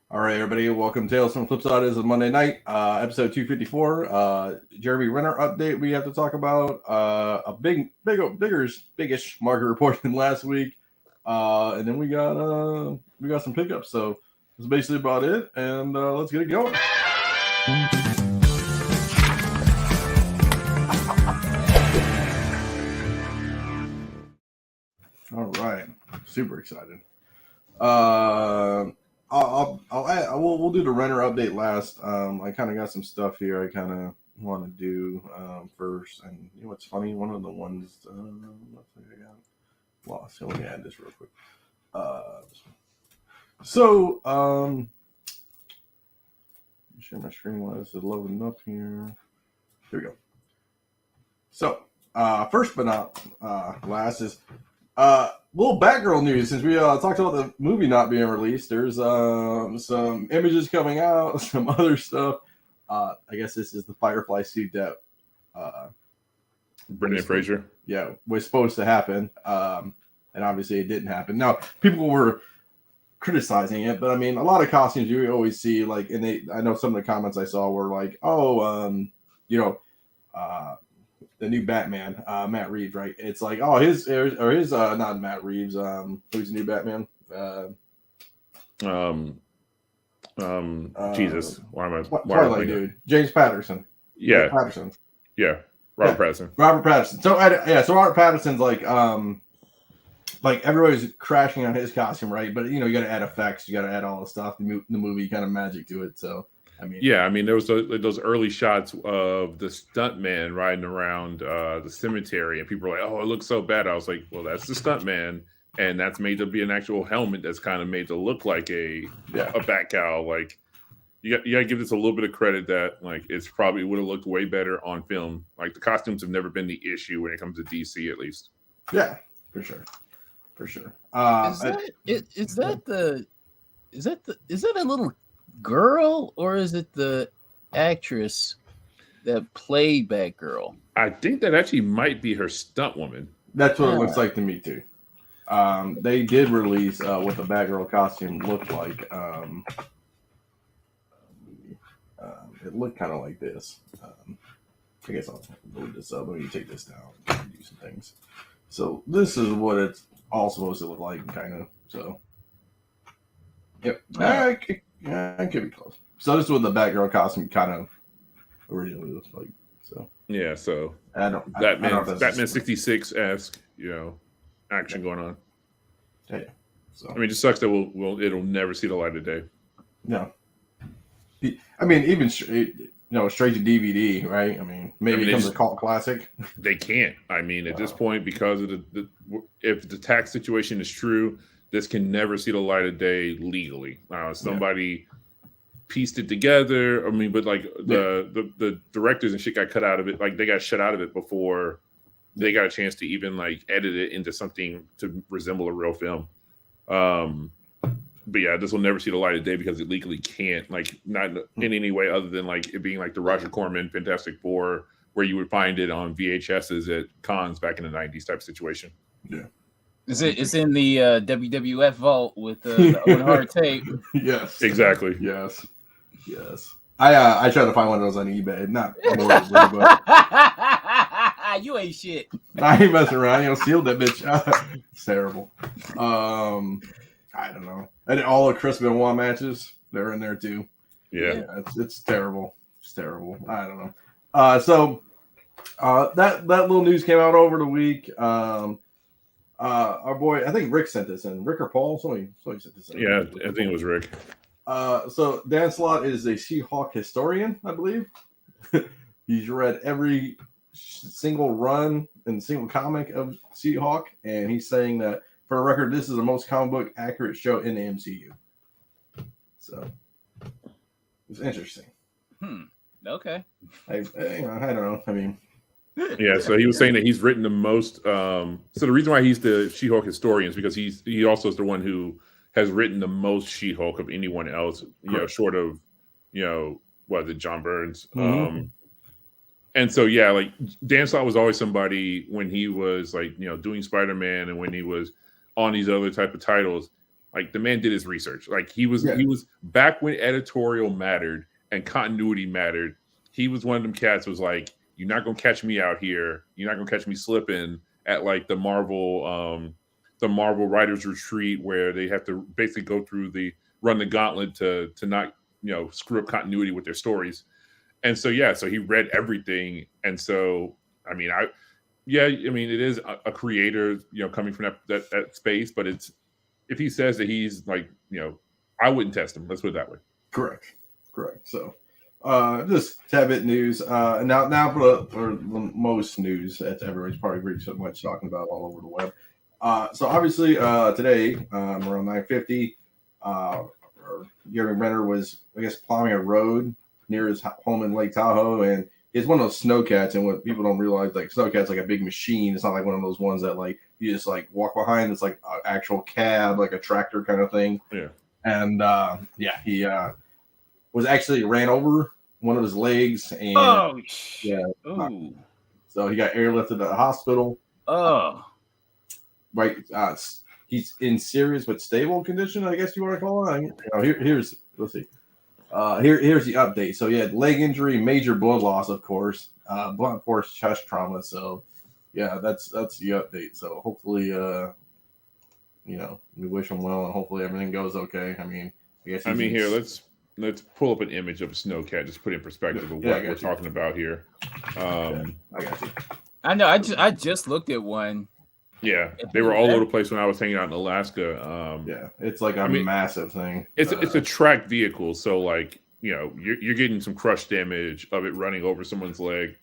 All right, everybody, welcome to Tales from the Flipside. This is Monday night, episode 254. Jeremy Renner update we have to talk about. A biggish market report than last week. And then we got some pickups. So that's basically about it. And let's get it going. All right. Super excited. We'll do the Renner update last. I kind of got some stuff here I kind of want to do first. And you know what's funny? One of the ones I got lost. So let me add this real quick. Share my screen while this is loading up here. Here we go. So, first but not last is little Batgirl news. Since we talked about the movie not being released, there's some images coming out, some other stuff. I guess this is the Firefly suit that Brendan Fraser. Yeah, was supposed to happen, and obviously it didn't happen. Now people were criticizing it, but I mean, a lot of costumes you always see, like, and I know some of the comments I saw were like, the new Batman, Matt Reeves, right? It's like, oh, his not Matt Reeves, who's the new Batman? Jesus, why am I? Twilight dude, James Patterson. Yeah, Patterson. Yeah, Robert Pattinson. Robert Pattinson. So Robert Pattinson's like everybody's crashing on his costume, right? But you got to add effects, you got to add all the stuff, the movie kind of magic to it. So I mean, there was those early shots of the stuntman riding around the cemetery, and people were like, "Oh, it looks so bad." I was like, "Well, that's the stuntman, and that's made to be an actual helmet that's kind of made to look like a bat cowl." Like, you got to give this a little bit of credit that like it's probably would have looked way better on film. Like the costumes have never been the issue when it comes to DC, at least. Yeah, for sure. Is that a little girl, or is it the actress that played Batgirl? I think that actually might be her stunt woman. That's what it looks like to me too. They did release what the Batgirl costume looked like. It looked kind of like this. I guess I'll load this up. Let me take this down and do some things. So this is what it's all supposed to look like, kind of. So, yep. I could be close. So this is what the Batgirl costume kind of originally looks like. So yeah. So Batman 66-esque, action going on. Yeah. So I mean, it just sucks that it'll never see the light of day. No. I mean, even straight to DVD, right? I mean, maybe it becomes a cult classic. They can't. I mean, at this point, because of if the tax situation is true, this can never see the light of day legally. Somebody pieced it together. I mean, but like the directors and shit got cut out of it. Like they got shut out of it before they got a chance to even like edit it into something to resemble a real film. But yeah, this will never see the light of day because it legally can't, like, not in any way other than like it being like the Roger Corman Fantastic Four, where you would find it on VHSs at cons back in the 90s type situation. Yeah. It's in the WWF vault with the Owen Hart tape. Yes. Exactly. Yes. I tried to find one of those on eBay. Not more, but you ain't shit. I ain't messing around. Sealed that bitch. It's terrible. I don't know. And all the Chris Benoit matches, they're in there too. Yeah, it's terrible. It's terrible. I don't know. So that little news came out over the week. Our boy, I think Rick sent this in. Rick or Paul? Somebody sent this in. Yeah, I think it was Rick. So Dan Slott is a She-Hulk historian, I believe. He's read every single run and single comic of She-Hulk, and he's saying that, for the record, this is the most comic book accurate show in the MCU. So it's interesting. Okay. I don't know. I mean, yeah. So he was saying that he's written the most. So the reason why he's the She-Hulk historian is because he also is the one who has written the most She-Hulk of anyone else. Short of John Burns. Mm-hmm. And so, yeah, like Dan Slott was always somebody when he was like, doing Spider-Man and when he was on these other type of titles, Like the man did his research. Like he was back when editorial mattered and continuity mattered. He was one of them cats who was like, you're not gonna catch me out here. You're not gonna catch me slipping at like the Marvel writers retreat where they have to basically go through run the gauntlet to not screw up continuity with their stories. And so so he read everything. And so I mean it is a creator coming from that space, but it's if he says that he's like I wouldn't test him. Let's put it that way. Correct. So just tad bit news. Now for the most news that everyone's probably pretty so much talking about all over the web. So obviously today around 9:50, Jeremy Renner was, I guess, plowing a road near his home in Lake Tahoe, and he's one of those snowcats. And what people don't realize, like snowcat's like a big machine. It's not like one of those ones that like you just like walk behind. It's like an actual cab, like a tractor kind of thing. Yeah. And he was actually ran over one of his legs, and so he got airlifted to the hospital. Right, he's in serious but stable condition, I guess you want to call it. Here's let's see. Here's the update. So he had leg injury, major blood loss, of course, blunt force chest trauma. So that's the update. So hopefully, we wish him well, and hopefully everything goes okay. I mean, here let's pull up an image of a snowcat, just put it in perspective of what we're talking about here. I got you. I know. I just looked at one. Yeah, they were all over the place when I was hanging out in Alaska. It's like a massive thing. It's a tracked vehicle, so like you're getting some crush damage of it running over someone's leg.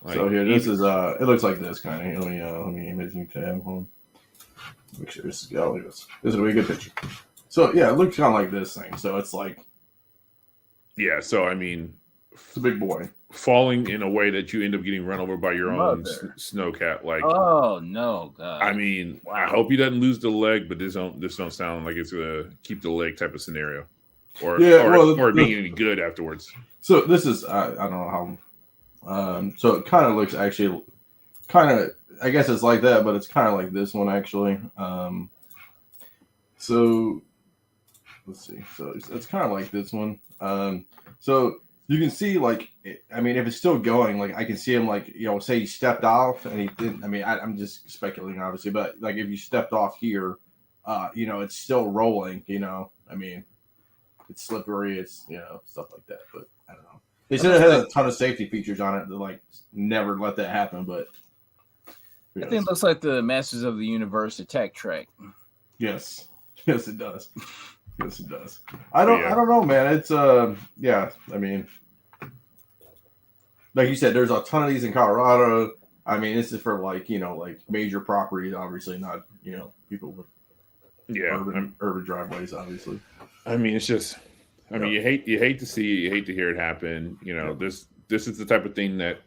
Like, so here, this is it looks like this kind of. Let me image you to him. Make sure this is this is a really good picture. So it looks kind of like this thing. So it's like so I mean, it's a big boy. Falling in a way that you end up getting run over by your own snowcat. Like, oh no, God! I mean, wow. I hope he doesn't lose the leg, but this don't sound like it's a keep the leg type of scenario, or being any good afterwards. So this is I don't know how. So it kind of looks actually I guess it's like that, but it's kind of like this one actually. So let's see. So it's kind of like this one. So. You can see, like, I mean, if it's still going, like, I can see him, like, say he stepped off and he didn't. I mean, I'm just speculating, obviously, but, like, if you stepped off here, it's still rolling, I mean, it's slippery, it's, stuff like that, but I don't know. They said it has a ton of safety features on it to, like, never let that happen, but. I think it looks like the Masters of the Universe attack track. Yes, it does. Yes, it does. I don't know, man. It's I mean, like you said, there's a ton of these in Colorado. I mean, this is for like major properties, obviously, not people with urban driveways, obviously. I mean, it's just, I mean, you hate to see it, you hate to hear it happen. This is the type of thing that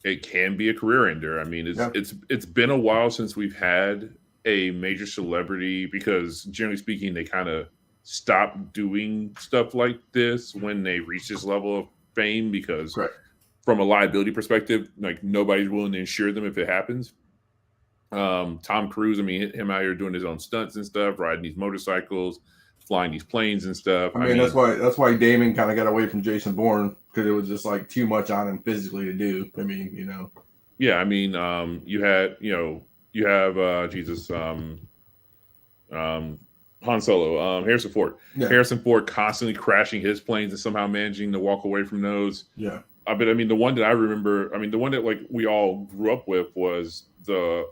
it can be a career ender. I mean, it's been a while since we've had a major celebrity, because generally speaking, they kind of stop doing stuff like this when they reach this level of fame, because from a liability perspective, like nobody's willing to insure them if it happens. Tom Cruise, I mean, him out here doing his own stunts and stuff, riding these motorcycles, flying these planes and stuff. I mean that's why Damon kind of got away from Jason Bourne, because it was just like too much on him physically to do. I mean, Yeah, I mean, you have Han Solo, Harrison Ford. Yeah. Harrison Ford constantly crashing his planes and somehow managing to walk away from those. Yeah. But I mean, the one that I remember, I mean, the one that like we all grew up with was the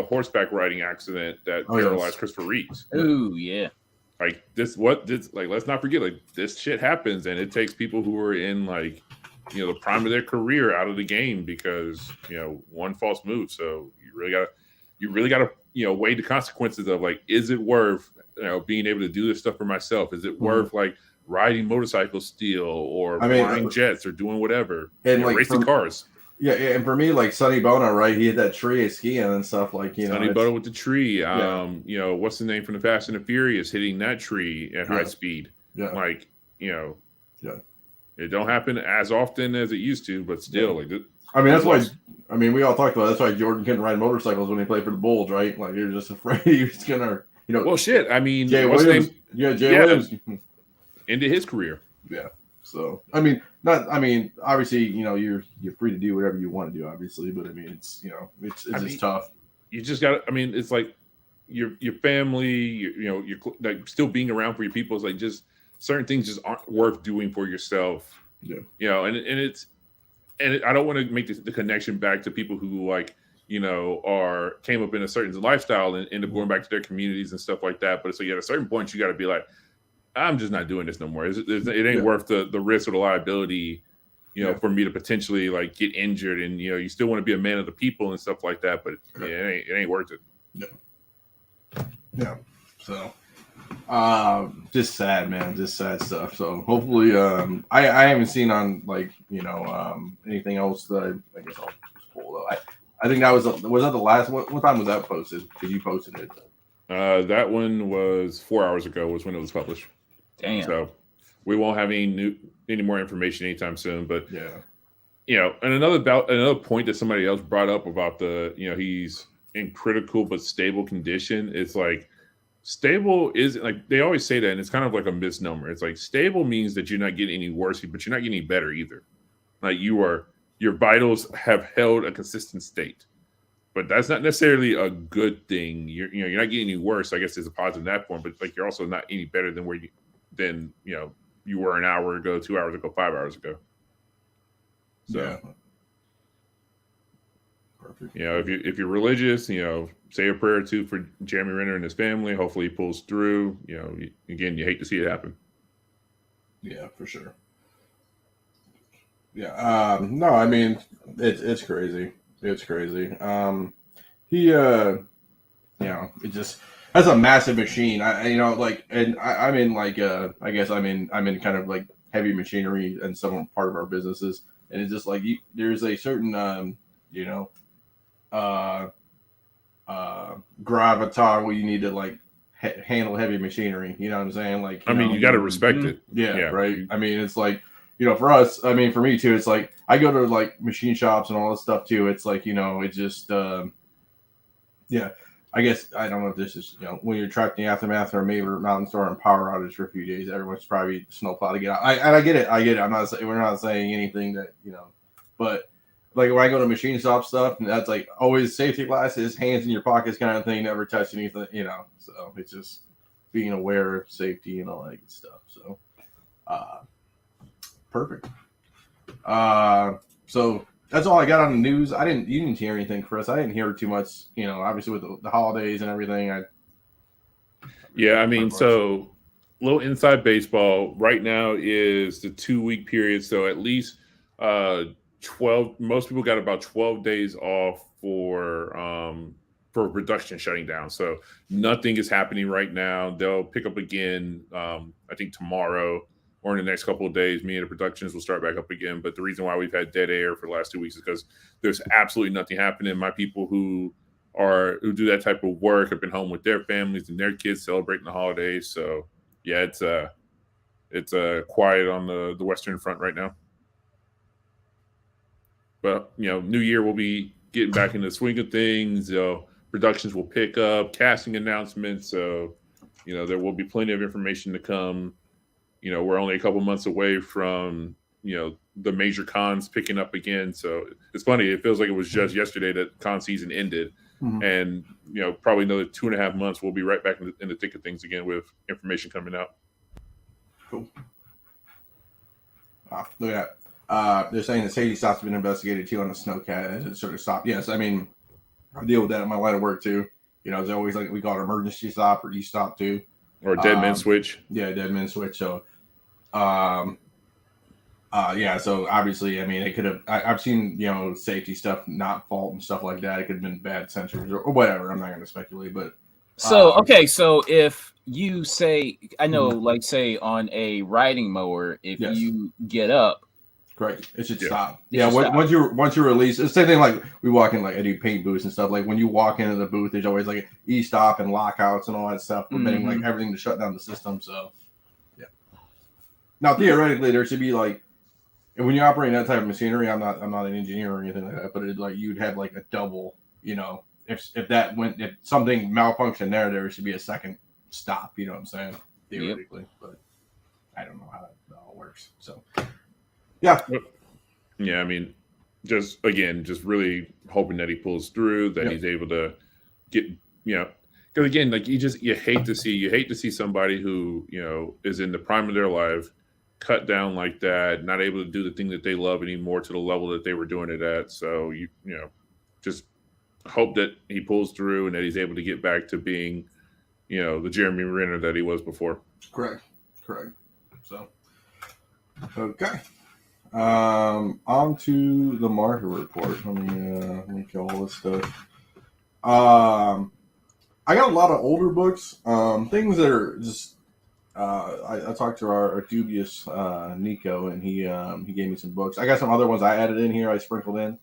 horseback riding accident that paralyzed Christopher Reeves. Oh yeah. Like let's not forget, like this shit happens, and it takes people who are in like, the prime of their career out of the game because, one false move. So you really gotta, weigh the consequences of like, is it worth, being able to do this stuff for myself? Is it worth like riding motorcycles still, or flying jets, or doing whatever, and like racing cars? Yeah, and for me, like Sonny Bono, right? He hit that tree skiing and stuff, like Sonny Bono with the tree. What's the name from the Fast and the Furious hitting that tree at high speed? Yeah, like it don't happen as often as it used to, but still, like. I mean, that's why. I mean, we all talked about it. That's why Jordan couldn't ride motorcycles when he played for the Bulls, right? Like, he was just afraid he was gonna You know, Well, shit. I mean, Jay what's his Williams. name? Yeah, Jay Yeah. Williams. Ended his career. Yeah. So I mean, not. I mean, obviously, you know, you're free to do whatever you want to do, obviously. But I mean, it's you know, it's just tough. You just got. I mean, it's like your family. You're like still being around for your people. It's like just certain things just aren't worth doing for yourself. Yeah. You know, I don't want to make the connection back to people who like came up in a certain lifestyle and end up going back to their communities and stuff like that. But so at a certain point, you got to be like, I'm just not doing this no more. It ain't worth the risk or the liability, for me to potentially like get injured. And you still want to be a man of the people and stuff like that. But it ain't worth it. Yeah. So, just sad, man. Just sad stuff. So hopefully, I haven't seen on like anything else that I guess I'll just pull though. I think that was that the last one. What time was that posted? Because you posted it. That one was 4 hours ago. Was when it was published. Damn. So we won't have any more information anytime soon. But yeah, and another point that somebody else brought up about he's in critical but stable condition. It's like stable is like they always say that, and it's kind of like a misnomer. It's like stable means that you're not getting any worse, but you're not getting any better either. Like your vitals have held a consistent state. But that's not necessarily a good thing. You're not getting any worse. I guess there's a positive in that point, but like you're also not any better than you were an hour ago, 2 hours ago, 5 hours ago. So, yeah. Perfect. If you're religious, say a prayer or two for Jeremy Renner and his family. Hopefully he pulls through. Again, you hate to see it happen. Yeah, for sure. Yeah. No, I mean it's crazy. It's crazy. He it just that's a massive machine. I'm in like I guess I'm in kind of like heavy machinery and some part of our businesses, and it's just like there's a certain gravitar where you need to like handle heavy machinery. You know what I'm saying? Like you got to respect it. Yeah, right. I mean, it's like for us. I mean, for me too. It's like I go to like machine shops and all this stuff too. It's like it just I guess I don't know if this is when you're trapped in the aftermath or maybe mountain storm and power outage for a few days, everyone's probably snowplow to get out. I get it. We're not saying anything that but like when I go to machine shop stuff, and that's like always safety glasses, hands in your pockets kind of thing, never touch anything, So it's just being aware of safety and all that good stuff. So, perfect. So that's all I got on the news. You didn't hear anything, Chris. I didn't hear too much. Obviously with the holidays and everything. I mean, so little inside baseball right now is the 2-week period. So at least 12. Most people got about 12 days off for production shutting down. So nothing is happening right now. They'll pick up again. I think tomorrow or in the next couple of days. Me and the productions will start back up again. But the reason why we've had dead air for the last 2 weeks is because there's absolutely nothing happening. My people who do that type of work have been home with their families and their kids celebrating the holidays. So yeah, it's quiet on the Western Front right now. But New Year we'll be getting back in the swing of things. Productions will pick up, casting announcements. So there will be plenty of information to come. We're only a couple months away from the major cons picking up again. So it's funny. It feels like it was just yesterday that con season ended, and probably another 2.5 months we'll be right back in the thick of things again with information coming out. Cool. Wow, look at that. They're saying the safety stop's been investigated too on the snowcat. It sort of stopped. Yes, I mean, I deal with that in my line of work too. There's always like we call it emergency stop or e-stop too. Or a dead man switch. Yeah, dead man switch. So, so obviously, I mean, it could have. I've seen safety stuff not fault and stuff like that. It could have been bad sensors or whatever. I'm not going to speculate, but so So if you say, I know, like say on a riding mower, if you get up. Correct. It should stop. Once you release, it's the same thing. Like we walk in, like I do paint booths and stuff. Like when you walk into the booth, there's always like e-stop and lockouts and all that stuff, preventing like everything to shut down the system. So, yeah. Now theoretically, there should be like, and when you operate that type of machinery, I'm not an engineer or anything like that, but like you'd have like a double, if something malfunctioned there should be a second stop. You know what I'm saying? Theoretically, but I don't know how that all works. So, yeah. Yeah, I mean, just really hoping that he pulls through, that he's able to get, because again, like you hate to see somebody who, is in the prime of their life, cut down like that, not able to do the thing that they love anymore to the level that they were doing it at. So just hope that he pulls through and that he's able to get back to being, the Jeremy Renner that he was before. Correct. So, okay. On to the market report. Let me kill all this stuff. I got a lot of older books. Things that are just. I talked to our dubious Nico, and he gave me some books. I got some other ones I added in here. I sprinkled in.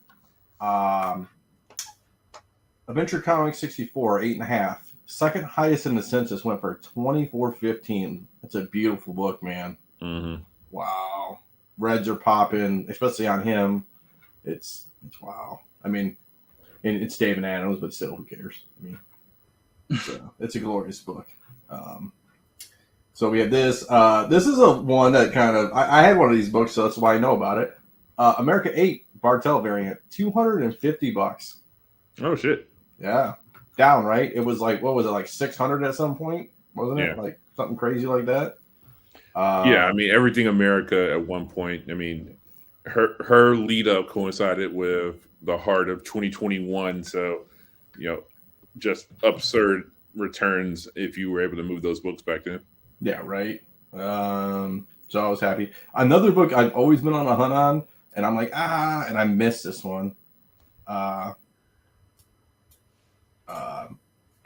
Adventure Comics 64, 8.5. Second highest in the census, went for $24.15. That's a beautiful book, man. Mm-hmm. Wow. Reds are popping, especially on him. It's wow. I mean, and it's David Adams, but still, who cares? I mean, it's a glorious book. So we have this. This is a one that kind of I had one of these books, so that's why I know about it. America 8 Bartell variant, $250. Oh shit! Yeah, down right. It was like, what was it, like 600 at some point? Wasn't it like something crazy like that? Yeah, I mean, everything America at one point. I mean, her lead up coincided with the heart of 2021. So, just absurd returns if you were able to move those books back then. Yeah, right. So I was happy. Another book I've always been on a hunt on, and I'm like, and I missed this one.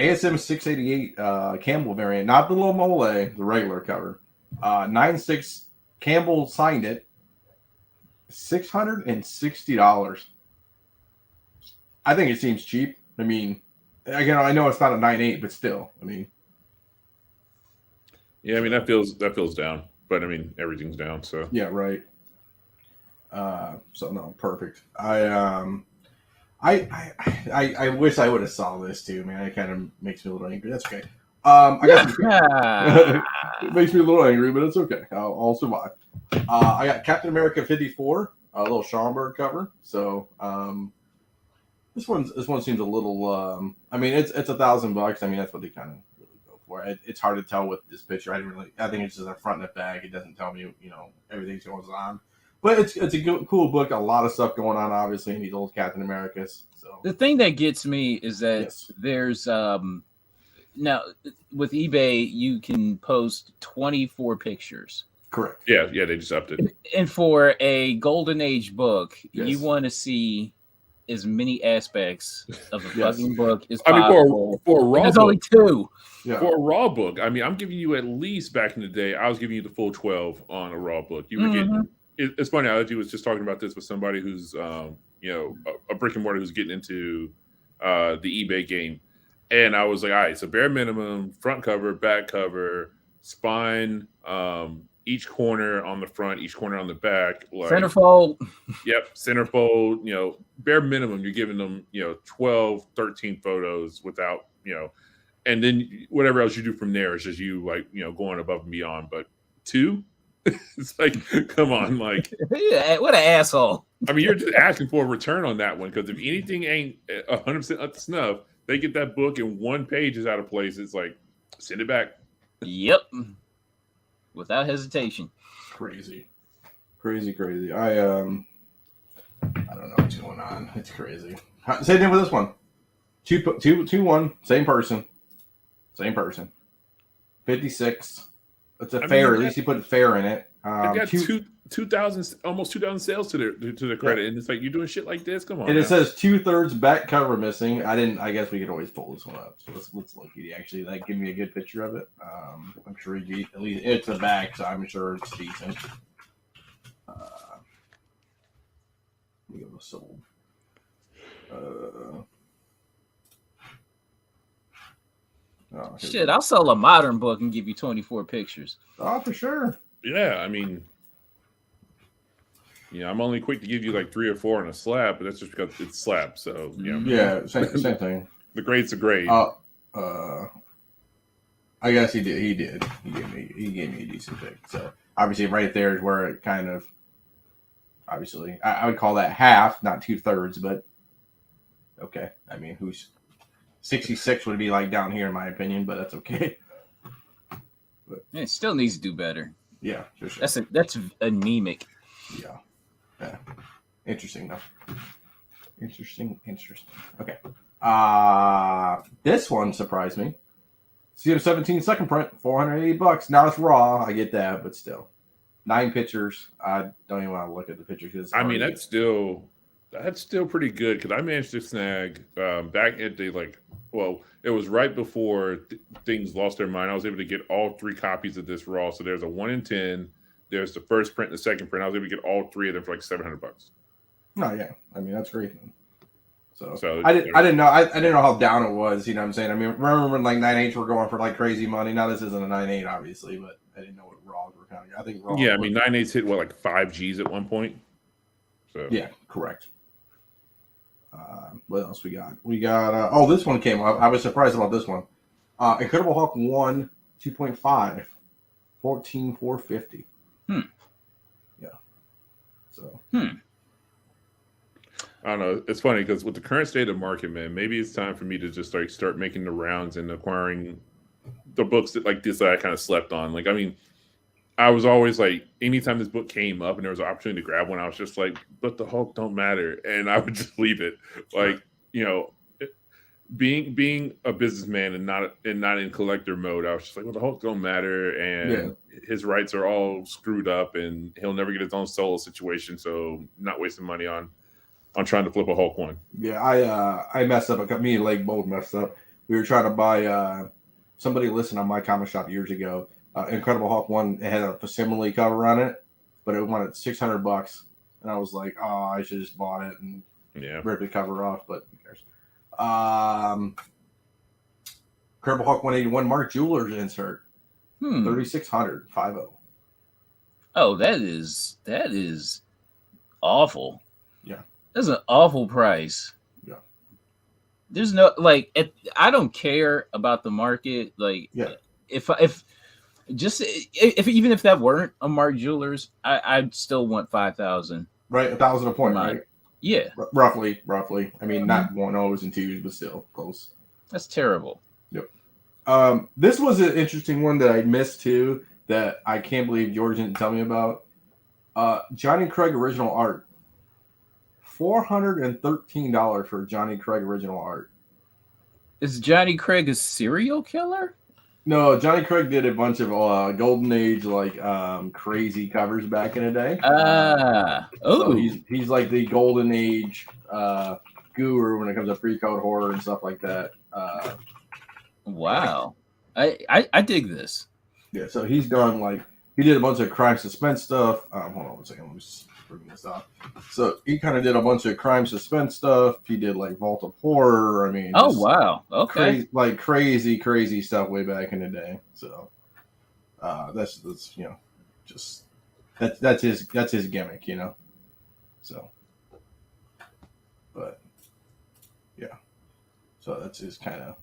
ASM 688 Campbell variant, not the little mole, the regular cover. 9.6 Campbell signed it. $660. I think it seems cheap. I mean, again, I know it's not a 9.8, but still, I mean. Yeah, I mean that feels down, but I mean everything's down. So yeah, right. So no, perfect. I wish I would have saw this too, man. It kind of makes me a little angry. That's okay. I got some, it makes me a little angry, but it's okay. I'll survive. I got Captain America 54, a little Schomburg cover. So this one seems a little. I mean, it's $1,000. I mean, that's what they kind of really go for. It's hard to tell with this picture. I think it's just a front and a back. It doesn't tell me, everything's going on. But it's a cool book. A lot of stuff going on, obviously, in these old Captain Americas. So the thing that gets me is that there's now with eBay you can post 24 pictures. Correct. Yeah, they just upped it. And for a Golden Age book, you want to see as many aspects of a fucking book as possible. I mean, for a raw there's book, only 2. Yeah. For a raw book, I mean, I'm giving you at least back in the day, I was giving you the full 12 on a raw book. You were getting. It's funny. I was just talking about this with somebody who's, a brick and mortar who's getting into the eBay game, and I was like, all right, so bare minimum, front cover, back cover, spine, each corner on the front, each corner on the back, like, centerfold. Yep, centerfold. Bare minimum, you're giving them, 12, 13 photos without, and then whatever else you do from there is just you like, going above and beyond. But 2. It's like, come on, like, what an asshole. I mean, you're just asking for a return on that one, because if anything ain't 100% up to snuff, they get that book and one page is out of place. It's like, send it back. Yep, without hesitation. Crazy. I don't know what's going on. It's crazy. Same thing with this one. 2-1, same person. 56. It's a fair. At least you put fair in it. They've got 2,000, almost 2,000 sales to their credit, and it's like, you're doing shit like this. Come on. And it says 2/3 back cover missing. I guess we could always pull this one up. So let's look. He actually give me a good picture of it. I'm sure at least it's a back, so I'm sure it's decent. We go to sold. Shit, I'll sell a modern book and give you 24 pictures. Oh, for sure. Yeah, I mean, I'm only quick to give you like 3 or 4 on a slab, but that's just because it's slab. So yeah, same thing. The grade's a grade. I guess he did. He did. He gave me a decent pick. So obviously, right there is where it kind of. Obviously, I would call that half, not 2/3, but okay. I mean, who's 66 would be like down here in my opinion, but that's okay. But, it still needs to do better. Yeah, for sure. That's anemic. Yeah. Interesting though. Interesting. Okay. This one surprised me. CM17 second print, $480. Now it's raw. I get that, but still, 9 pictures. I don't even want to look at the pictures because I mean, that's still pretty good because I managed to snag back at the it was right before things lost their mind. I was able to get all 3 copies of this raw. So there's a 1 in 10. There's the first print and the second print. I was able to get all 3 of them for like $700. No, yeah. I mean, that's great. So I didn't know how down it was. You know what I'm saying? I mean, remember when like 9.8s were going for like crazy money? Now this isn't a 9.8, obviously, but I didn't know what raws were kind of. I think raw. Yeah, I mean 9.8s hit like 5 Gs at one point. So yeah, correct. What else we got? We got this one came up. I was surprised about this one. Incredible Hulk 1 2.5 14,450. Yeah. So. I don't know. It's funny because with the current state of the market, man, maybe it's time for me to just start making the rounds and acquiring the books that like this that I kind of slept on. Like, I mean, I was always like, anytime this book came up and there was an opportunity to grab one, I was just like, but the Hulk don't matter, and I would just leave it. Like, you know, being a businessman and not in collector mode, I was just like, well, the Hulk don't matter, and his rights are all screwed up, and he'll never get his own solo situation. So, not wasting money on trying to flip a Hulk one. Yeah, I messed up. Me and Lake both messed up. We were trying to buy somebody listened on my comic shop years ago. Incredible Hulk 1. It had a facsimile cover on it, but it wanted $600, and I was like, oh, I should just bought it and ripped the cover off. But who cares? Incredible Hulk 181 Mark Jewelers insert. 3,600 50. Oh, that is awful. Yeah. That's an awful price. Yeah. There's no I don't care about the market. Like, if even if that weren't a Mark Jewelers, I'd still want 5,000. Right, 1,000 a point, right? Yeah, roughly. I mean, not 1.0s and 2s, but still close. That's terrible. Yep. This was an interesting one that I missed too. That I can't believe George didn't tell me about. Johnny Craig original art. $413 for Johnny Craig original art. Is Johnny Craig a serial killer? No, Johnny Craig did a bunch of Golden Age crazy covers back in the day. So he's like the Golden Age guru when it comes to pre-code horror and stuff like that. Wow, I dig this. Yeah, so he's done he did a bunch of crime suspense stuff. Hold on one second, let me just bring this up. So he kind of did a bunch of crime suspense stuff. He did Vault of Horror. I mean, wow, okay, crazy stuff way back in the day. So that's that's his gimmick, you know. So, but yeah, so that's his kind of.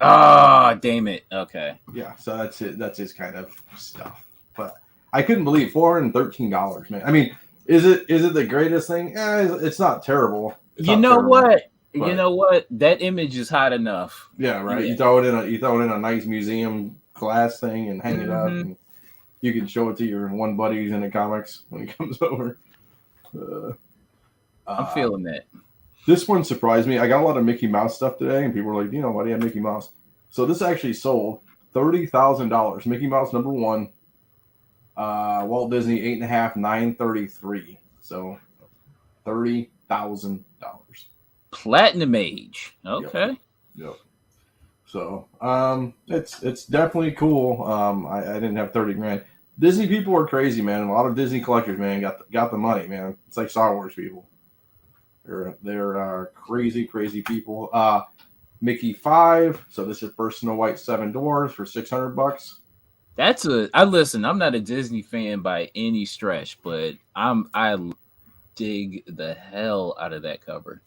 Ah, damn it. Okay. Yeah, so that's it. That's his kind of stuff. But I couldn't believe $413, man. I mean, is it the greatest thing? It's not terrible. You know what? That image is hot enough. Yeah, right. Yeah. You throw it in a nice museum glass thing and hang it up, and you can show it to your one buddy who's in the comics when he comes over. I'm feeling that. This one surprised me. I got a lot of Mickey Mouse stuff today, and people were like, why do you have Mickey Mouse? So this actually sold $30,000. Mickey Mouse #1. Walt Disney 8.5, $933. So $30,000. Platinum age. Okay. Yep. So it's definitely cool. I didn't have 30 grand. Disney people are crazy, man. A lot of Disney collectors, man, got the money, man. It's like Star Wars people. They're crazy people. Mickey 5. So this is Personal White 7 Doors for $600. Listen, I'm not a Disney fan by any stretch, but I dig the hell out of that cover.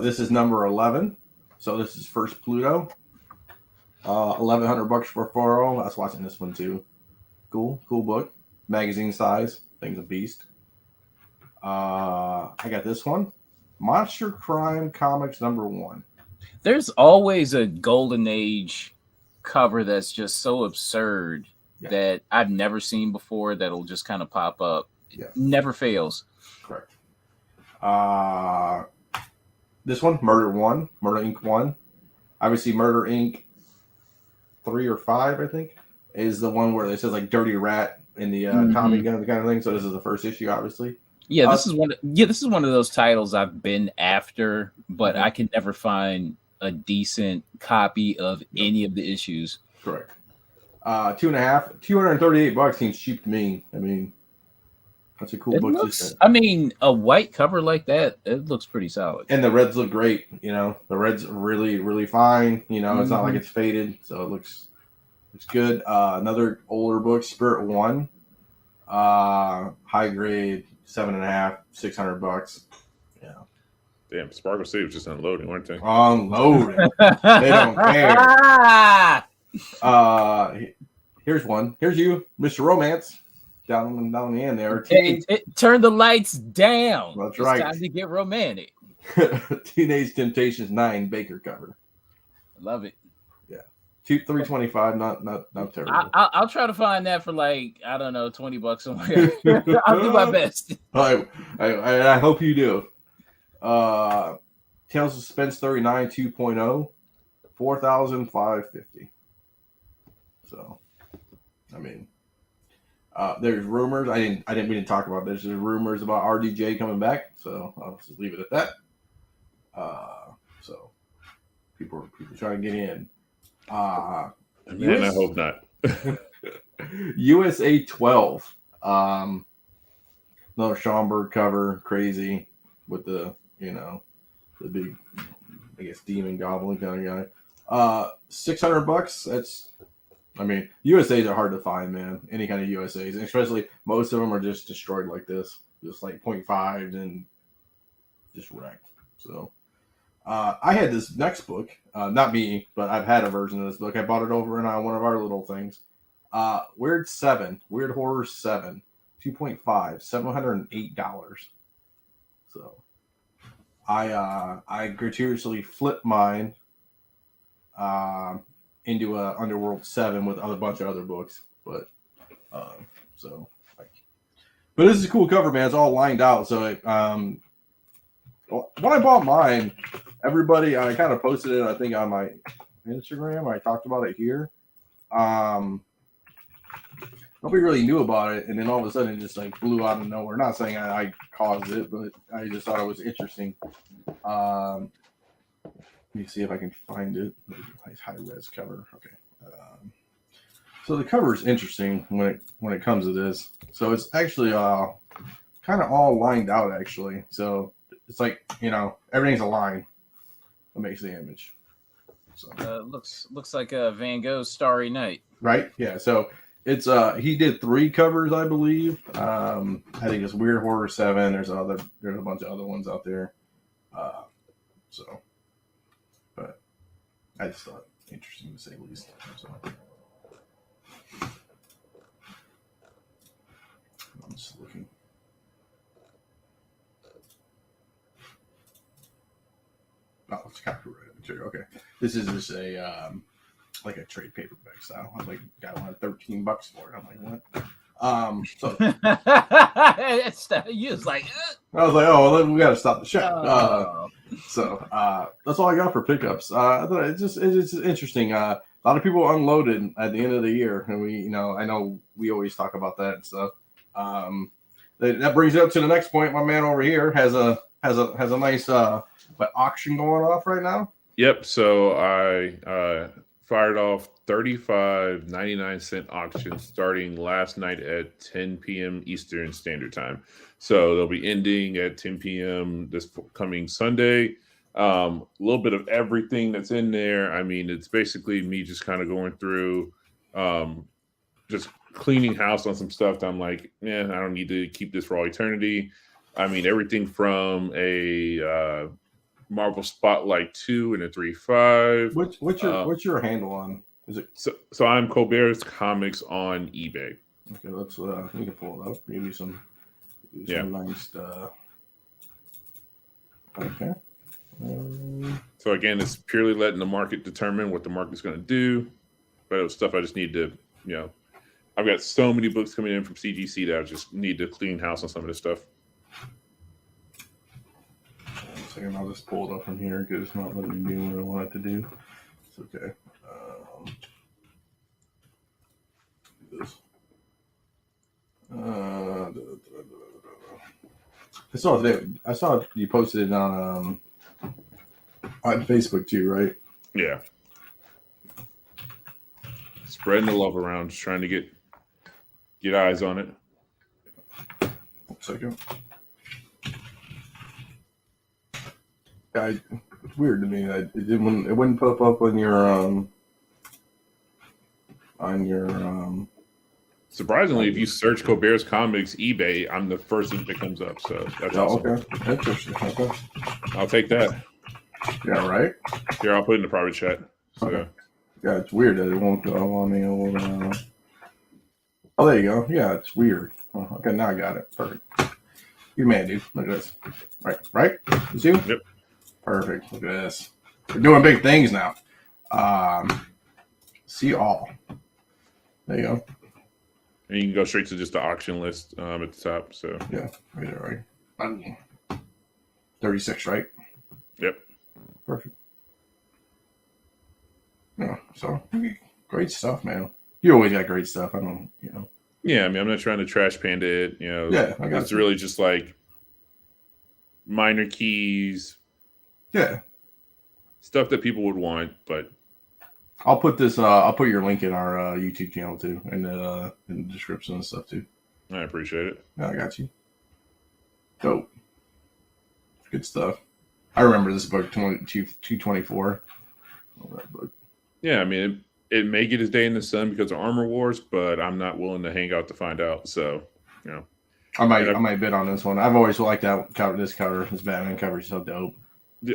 This is number 11. So this is First Pluto. $1,100 for 4. I was watching this one too. Cool book. Magazine size. Thing's a beast. I got this one. Monster Crime Comics number 1. There's always a golden age cover that's just so absurd that I've never seen before that'll just kind of pop up. Yeah. Never fails. Correct. This one, Murder Inc. 1. Obviously, Murder Inc. 3 or 5, I think, is the one where it says like Dirty Rat in the comic kind of thing. So this is the first issue, obviously. Yeah, this is one of those titles I've been after, but I can never find a decent copy of any of the issues. Correct. 2.5, $238 seems cheap to me. I mean, that's a cool book. I mean, a white cover like that, it looks pretty solid. And the reds look great. You know, the reds are really, really fine. You know, it's not like it's faded, so it looks good. Another older book, Spirit 1. High grade, 7.5, $600. Yeah. Damn, Sparkle City was just unloading, weren't they? Unloading. They don't care. Here's one. Here's you, Mr. Romance. Down the end there. Turn the lights down. That's right. It's time to get romantic. Teenage Temptations 9 Baker cover. I love it. Yeah. $325. Not terrible. I'll try to find that for like, I don't know, $20 somewhere. I'll do my best. I hope you do. Tales of Suspense 39 2.0, $4,550. So, I mean, there's rumors. We didn't talk about this. There's rumors about RDJ coming back. So I'll just leave it at that. So people trying to get in. Man, I hope not. USA 12. Another Schomburg cover, crazy with the the big, I guess, demon goblin kind of guy. $600. That's, I mean, USAs are hard to find, man. Any kind of USAs, and especially most of them are just destroyed like this, just like 0.5s and just wrecked. So, I had this next book, not me, but I've had a version of this book. I bought it over in one of our little things. Weird Horror 7, 2.5, $708. So, I gratuitously flipped mine into a Underworld 7 with a bunch of other books, but this is a cool cover, man. It's all lined out. So when I bought mine, everybody, I kind of posted it, I think, on my Instagram. I talked about it here. Nobody really knew about it, and then all of a sudden it just like blew out of nowhere. Not saying I caused it, but I just thought it was interesting. Let me see if I can find it. Nice high res cover. Okay. So the cover is interesting when it comes to this. So it's actually kind of all lined out actually. So it's like, everything's a line that makes the image. So looks like a Van Gogh's Starry Night. Right? Yeah. So it's he did 3 covers, I believe. I think it's Weird Horror 7. There's a bunch of other ones out there. But I just thought interesting to say the least. So I'm just looking. Oh, it's copyrighted material. Okay, this is just a like a trade paperback style. I got one at $13 for it. I'm like, what? So you was like, I was like, oh, well, we got to stop the show. So that's all I got for pickups. I thought it's just interesting. A lot of people unloaded at the end of the year, and I know we always talk about that and stuff. That brings it up to the next point. My man over here has a nice auction going off right now. Yep. So I fired off 35.99 auction starting last night at 10 p.m. Eastern Standard Time. So they'll be ending at 10 p.m. this coming Sunday. A little bit of everything that's in there. I mean, it's basically me just kind of going through, just cleaning house on some stuff that I'm like, I don't need to keep this for all eternity. I mean, everything from a Marvel Spotlight 2 and a 3.5. What's your handle on? Is it so I'm Colbert's Comics on eBay. okay? Let's we can pull it up. Give you some nice okay. So again, it's purely letting the market determine what the market's going to do. But it was stuff I just need to, I've got so many books coming in from CGC that I just need to clean house on some of this stuff. One second, I'll just pull it up from here because it's not letting me do what I want it to do. It's okay. Do this. I saw you posted it on Facebook too, right? Yeah. Spreading the love around, just trying to get eyes on it. 1 second. It's weird to me that it wouldn't pop up on your Surprisingly, if you search Colbert's Comics eBay, I'm the first thing that comes up. So that's awesome. Okay. Interesting. Okay. I'll take that. Yeah, right. Here, I'll put it in the private chat. So. Okay. Yeah, it's weird that it won't go on the old. Oh, there you go. Yeah, it's weird. Oh, okay, now I got it. Perfect. You man, dude. Look at this. Right? You see? Yep. Perfect. Look at this. We're doing big things now. See all. There you go. And you can go straight to just the auction list at the top. So yeah, right there, right. 36, right? Yep. Perfect. Yeah. So great stuff, man. You always got great stuff. I don't, Yeah, I mean, I'm not trying to trash panda it. Yeah, I got it's really just like minor keys. Yeah. Stuff that people would want, but I'll put this. I'll put your link in our YouTube channel too, and in the description and stuff too. I appreciate it. Yeah, I got you. Dope. Good stuff. I remember this book 224. That book. Yeah, I mean, it may get his day in the sun because of Armor Wars, but I'm not willing to hang out to find out. So, I might bid on this one. I've always liked that cover. This Batman cover is so dope.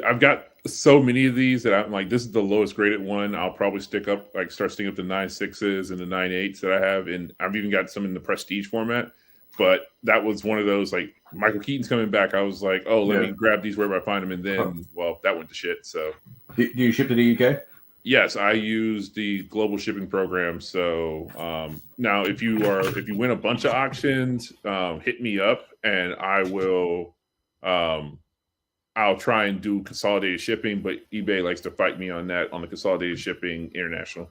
I've got so many of these that I'm like, this is the lowest graded one. I'll probably start sticking up the 9.6s and the 9.8s that I have, and I've even got some in the prestige format. But that was one of those, like, Michael Keaton's coming back. I was like, oh, let me grab these wherever I find them, and then that went to shit. So, do you ship to the UK? Yes, I use the global shipping program. So now, if you win a bunch of auctions, hit me up, and I will. I'll try and do consolidated shipping, but eBay likes to fight me on that, on the consolidated shipping international.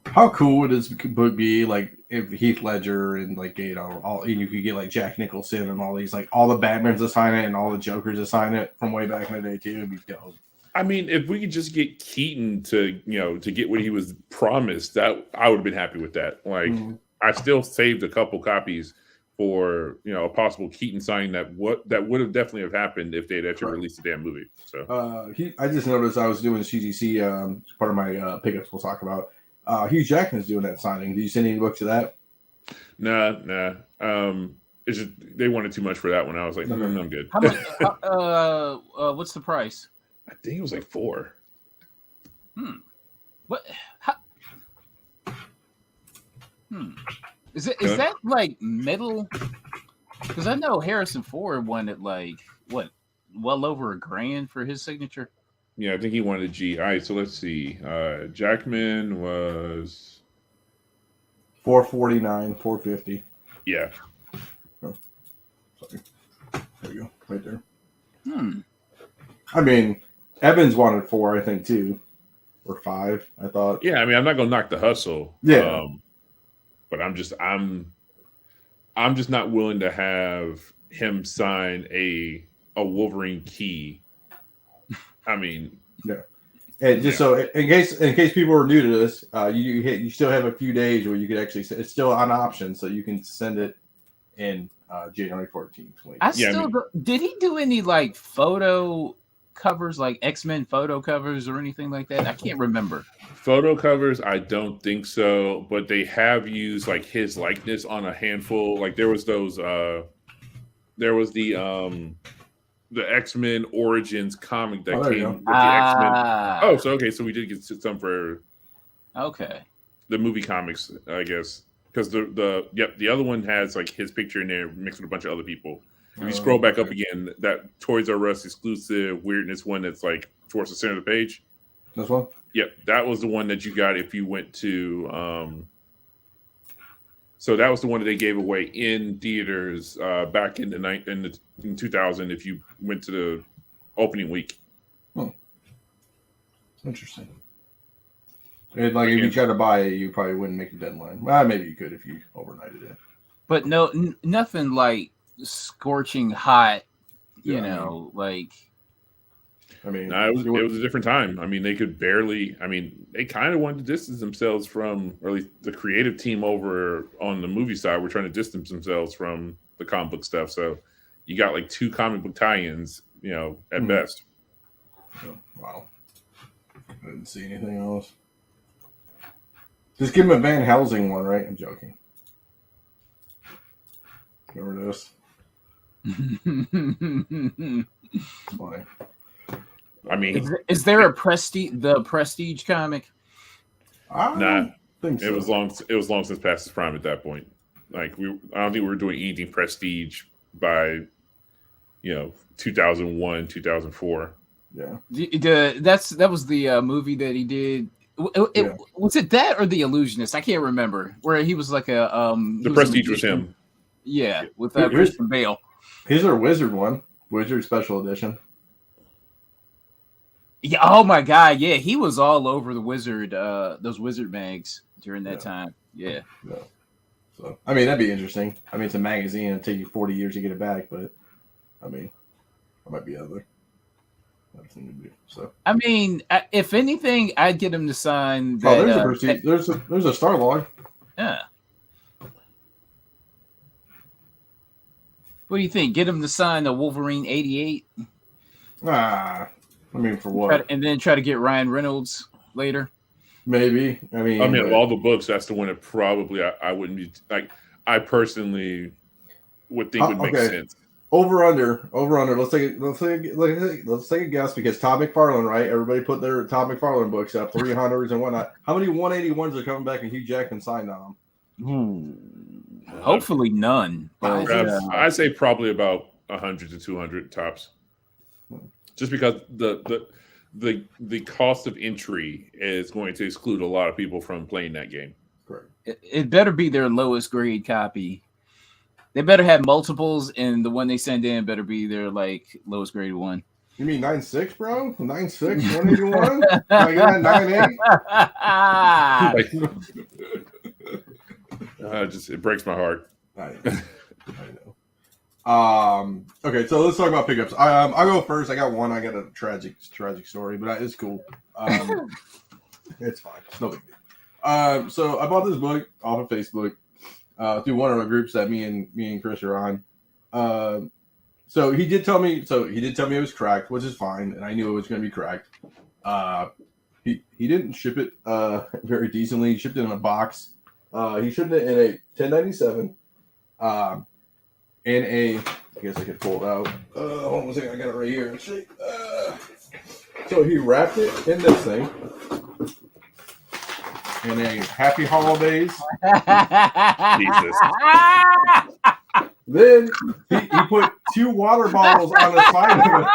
How cool would this book be, like, if Heath Ledger and, like, and you could get, like, Jack Nicholson and all these, like, all the Batmans to sign it and all the Jokers to sign it from way back in the day too? It'd be dope. I mean, if we could just get Keaton to get what he was promised, that I would have been happy with that. Like, I still saved a couple copies for a possible Keaton signing that would have definitely have happened if they'd actually released the damn movie. So I just noticed I was doing CGC, part of my pickups we'll talk about. Hugh Jackman's doing that signing. Did you send any books to that? Nah. It's just they wanted too much for that one. I was like, I'm good. How much? What's the price? I think it was like 4. What? Is that like middle? Because I know Harrison Ford wanted like well over $1,000 for his signature. Yeah, I think he wanted a G. All right, so let's see. Jackman was $449, $450. Yeah. Oh, sorry. There you go, right there. I mean, Evans wanted 4, I think, too, or 5. I thought. Yeah, I mean, I'm not gonna knock the hustle. Yeah. But I'm just not willing to have him sign a Wolverine key. I mean, yeah. And just so in case people are new to this, you still have a few days where you could actually. It's still on option, so you can send it in January 14th. Did he do any like photo covers, like X-Men photo covers or anything like that? I can't remember. Photo covers, I don't think so, but they have used like his likeness on a handful. Like there was the the X-Men Origins comic that there you came go. with the X-Men. Ah, So we did get some for okay. the movie comics, I guess, because the other one has like his picture in there mixed with a bunch of other people. If you scroll back up again, that Toys R Us exclusive weirdness one that's like towards the center of the page. This one? Yep, that was the one that you got if you went to. So that was the one that they gave away in theaters back in in 2000. If you went to the opening week. Interesting. And like if you tried to buy it, you probably wouldn't make a deadline. Well, maybe you could if you overnighted it. But no, nothing like scorching hot. Yeah, it was a different time. I mean, they could barely. I mean, they kind of wanted to distance themselves from, or at least the creative team over on the movie side were trying to distance themselves from the comic book stuff. So you got like 2 comic book tie-ins, at best. Oh, wow. I didn't see anything else. Just give him a Van Helsing one, right? I'm joking. Remember this? It's funny. I mean, is there a Prestige comic? I think so. It was long since past its prime at that point. Like I don't think we were doing anything Prestige by 2001, 2004. Yeah. That was the movie that he did. Was it that or The Illusionist? I can't remember. Where he was like a The Prestige was him. Yeah, with Christian Bale. Here's our Wizard one. Wizard Special Edition. Yeah. Oh my God. Yeah, he was all over the Wizard. Those Wizard mags during that time. Yeah. So I mean, that'd be interesting. I mean, it's a magazine. It'll take you 40 years to get it back, but I mean, I might be other. Thing to do. So I mean, if anything, I'd get him to sign. That, there's a Prestige. There's a Star-Lord. Yeah. What do you think? Get him to sign a Wolverine 88? I mean, for what? And then try to get Ryan Reynolds later? Maybe. I mean, of all the books, that's the one that probably I wouldn't be like. I personally would think would make sense. Over under. Let's take a guess because Todd McFarlane, right? Everybody put their Todd McFarlane books up, 300s and whatnot. How many 181s are coming back and Hugh Jackman signed on them? Hopefully none. I'd say probably about 100 to 200 tops. Just because the cost of entry is going to exclude a lot of people from playing that game. Correct. It better be their lowest grade copy. They better have multiples, and the one they send in better be their lowest grade one. You mean 9.6, bro? 9.6, 181? I got 9.8. It breaks my heart. I know. Okay, so let's talk about pickups. I'll go first. I got one. I got a tragic story, but it's cool. It's fine. It's no big deal. So I bought this book off of Facebook. Through one of the groups that me and Chris are on. So he did tell me it was cracked, which is fine, and I knew it was going to be cracked. He didn't ship it very decently. He shipped it in a box. He shipped it in a 1097. In a, I guess I could pull it out. Hold on a second, I got it right here. So he wrapped it in this thing. In a Happy Holidays. Jesus. Then he put 2 water bottles on the side of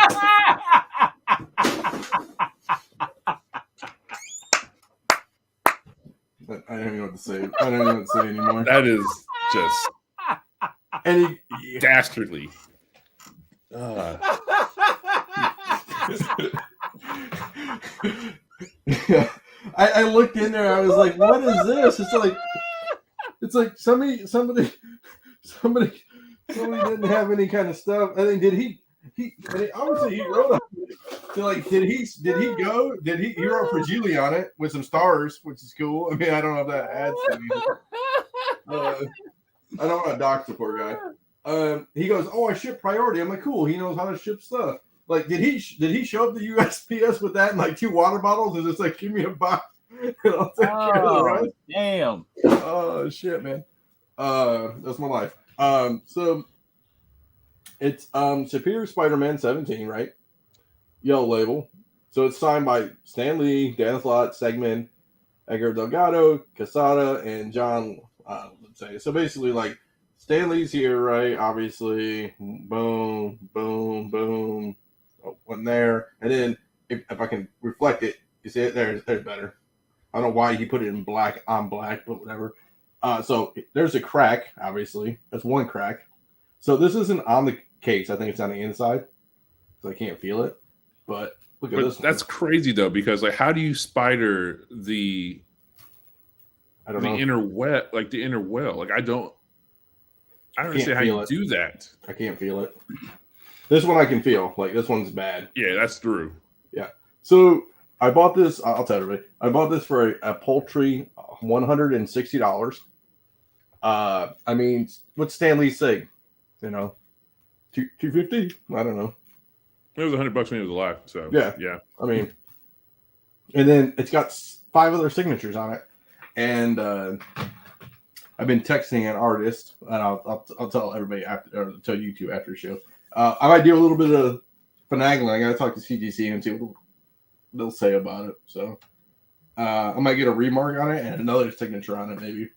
it. I don't even know what to say. I don't even know what to say anymore. That is just and dastardly. Yeah. I looked in there. I was like, "What is this?" It's like somebody didn't have any kind of stuff. I think obviously he wrote on it. So did he wrote for Julie on it with some stars, which is cool. I mean, I don't know if that adds to anything. I don't want to dox the poor guy. He goes, "Oh, I ship priority." I'm like, "Cool." He knows how to ship stuff. Did he show up to USPS with that and 2 water bottles and just give me a box and I'll take care of the rest? Damn. Oh shit, man. That's my life. So It's Superior Spider-Man 17, right? Yellow label. So it's signed by Stan Lee, Dan Slott, Segman, Edgar Delgado, Quesada, and John. Let's say so. Basically, like Stan Lee's here, right? Obviously, boom, boom, boom. Oh, one there, and then if I can reflect it, you see it there's better. I don't know why he put it in black on black, but whatever. So there's a crack. Obviously, that's one crack. So this isn't on the case. I think it's on the inside, so I can't feel it. But look at But this. that's crazy though, because like, how do you spider the I don't know. inner wet, like the inner well? Like I don't understand how you do that. I can't feel it. This one I can feel. Like this one's bad. Yeah, that's through. Yeah. So I bought this. I'll tell everybody. I bought this for a paltry $160. I mean, what's Stan Lee say? You know, $250. I don't know. It was $100 when he was alive. So yeah. I mean, and then it's got 5 other signatures on it, and I've been texting an artist, and I'll tell everybody after, or tell you two after the show. I might do a little bit of finagling. I got to talk to CGC and see what they'll say about it. So I might get a remark on it and another signature on it, maybe.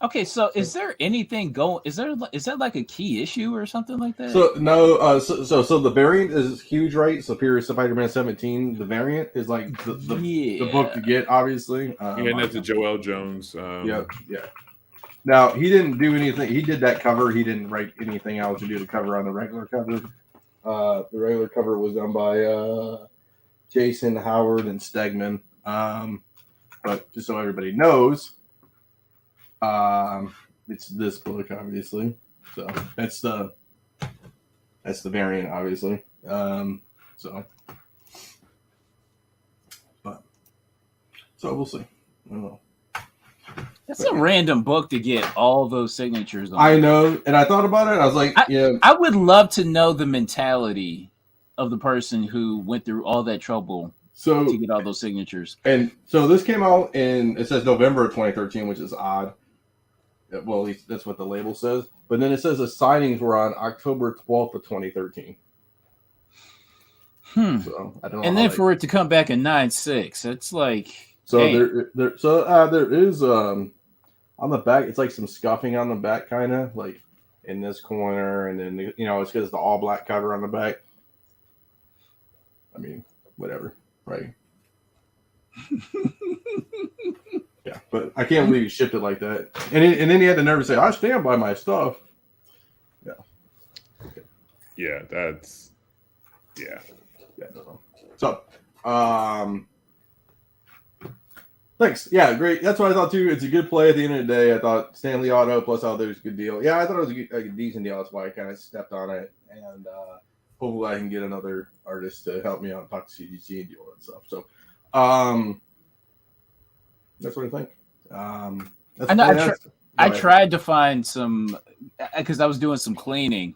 Okay, so is there anything going? Is that like a key issue or something like that? So no, so the variant is huge, right? Superior Spider-Man 17. The variant is like the book to get, obviously. And that's the Joel Jones. Yeah. Now he didn't do anything. He did that cover. He didn't write anything else to do the cover on the regular cover. The regular cover was done by Jason Howard and Stegman. But just so everybody knows, it's this book, obviously. So that's the variant, obviously. So we'll see. I don't know. That's a random book to get all those signatures on. I know, and I thought about it. I was like, yeah. I would love to know the mentality of the person who went through all that trouble to get all those signatures. And so this came out in, it says November of 2013, which is odd. Well, at least that's what the label says. But then it says the signings were on October 12th of 2013. So I don't know. And then for it to come back in 9/6, it's like so there is on the back. It's like some scuffing on the back, kind of like in this corner, and then it's because the all black cover on the back. I mean, whatever, right? Yeah, but I can't believe you shipped it like that. And then he had the nerve to say, "I stand by my stuff." Yeah. Okay. Yeah, that's no. So, thanks. Yeah, great. That's what I thought too. It's a good play at the end of the day. I thought Stanley Auto plus all those good deal. Yeah, I thought it was a decent deal. That's why I kind of stepped on it, and hopefully I can get another artist to help me out and talk to CGC and do all that stuff. So, that's what I think. I tried to find some because I was doing some cleaning,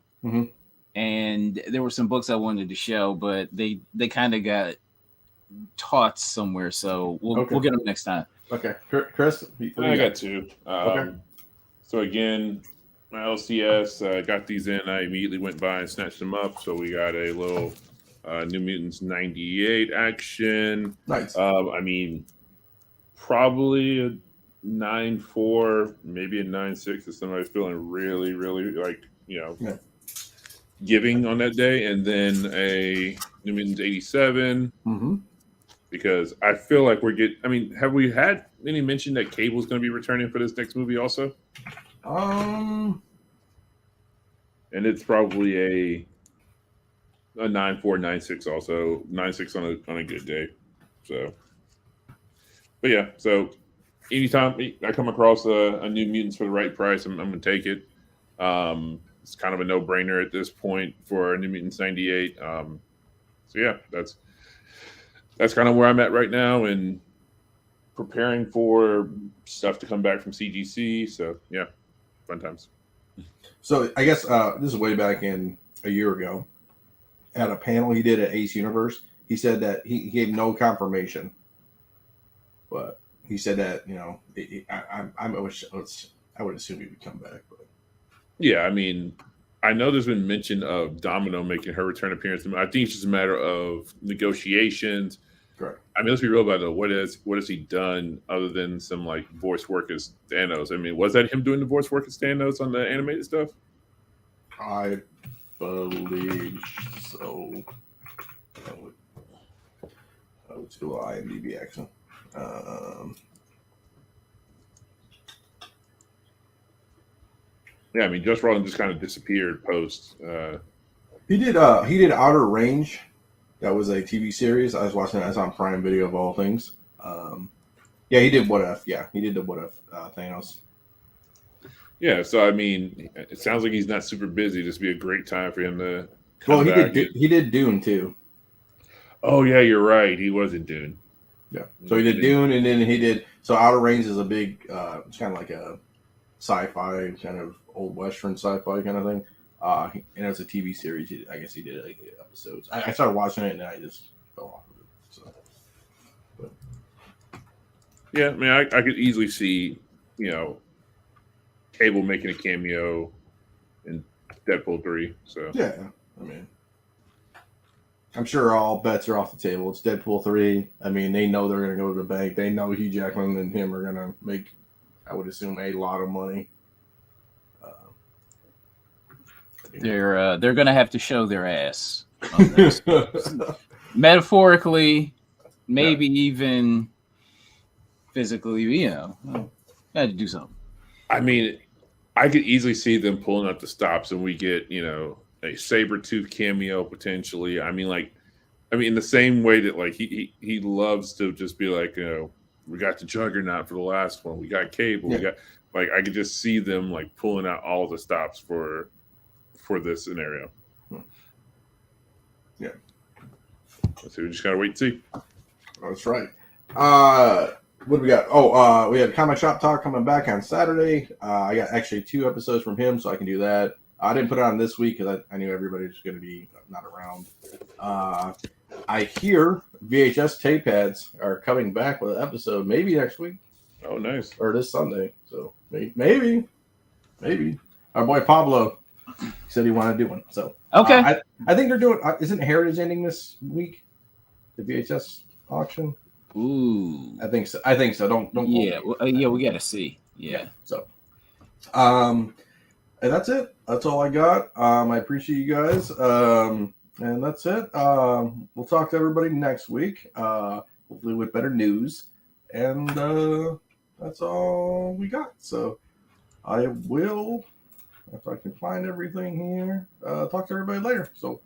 and there were some books I wanted to show, but they kind of got taught somewhere. So we'll get them next time. Okay, Chris, I got 2. So again, my LCS got these in. I immediately went by and snatched them up. So we got a little New Mutants 98 action. Nice. I mean, probably a 9.4, maybe a 9.6 if somebody's feeling really, really giving on that day, and then a New Mutants 87. Because I feel like have we had any mention that Cable's going to be returning for this next movie also? And it's probably a 9.4, 9.6 also, 9.6 on a good day. So, but yeah, so anytime I come across a New Mutants for the right price, I'm going to take it. It's kind of a no-brainer at this point for New Mutants 98. So yeah, that's kind of where I'm at right now, and preparing for stuff to come back from CGC. So yeah, fun times. So I guess this is way back in a year ago at a panel he did at Ace Universe. He said that he gave no confirmation, but he said that I would assume he would come back. But yeah, I mean, I know there's been mention of Domino making her return appearance. I think it's just a matter of negotiations. Correct. I mean, let's be real about it. What has he done other than some like voice work as Thanos? I mean, was that him doing the voice work as Thanos on the animated stuff? I believe so. Let's do an IMDb action. Yeah, I mean, Josh Brolin just kind of disappeared post. He did Outer Range. That was a TV series. I was watching that. It's on Prime Video of all things. Yeah, he did What If. Yeah, he did the What If Thanos. Yeah, so I mean, it sounds like he's not super busy. This would be a great time for him to. Well, he did Dune too. Oh yeah, you're right. He was in Dune. Yeah, so he did Dune, and then he did. So Outer Range is a big. It's kind of like a sci-fi kind of old western sci-fi kind of thing. And it's a TV series. I guess he did like episodes. I started watching it and I just fell off of it. So, but. Yeah, I mean, I could easily see, Cable making a cameo in Deadpool 3. So yeah, I mean, I'm sure all bets are off the table. It's Deadpool 3. I mean, they know they're going to go to the bank. They know Hugh Jackman and him are going to make, I would assume, a lot of money. They're going to have to show their ass on this. Metaphorically, maybe even physically. Got to do something. I mean, I could easily see them pulling out the stops, and we get a Sabretooth cameo potentially. I mean, in the same way that like he loves to just be like, we got the Juggernaut for the last one, we got Cable, we got I could just see them like pulling out all the stops for this scenario. Yeah. So we just gotta wait and see. That's right. What do we got? Oh, we have Comic Shop Talk coming back on Saturday. I got actually 2 episodes from him, so I can do that. I didn't put it on this week because I knew everybody was going to be not around. I hear VHS tape pads are coming back with an episode maybe next week. Oh, nice. Or this Sunday. So maybe. Our boy Pablo said he wanted to do one. So okay. I think they're doing. Isn't Heritage ending this week? The VHS auction. Ooh. I think so. Don't. Yeah. We got to see. Yeah. So, and that's it. That's all I got. I appreciate you guys. And that's it. We'll talk to everybody next week. Hopefully with better news. And that's all we got. So I will, if I can find everything here, talk to everybody later. So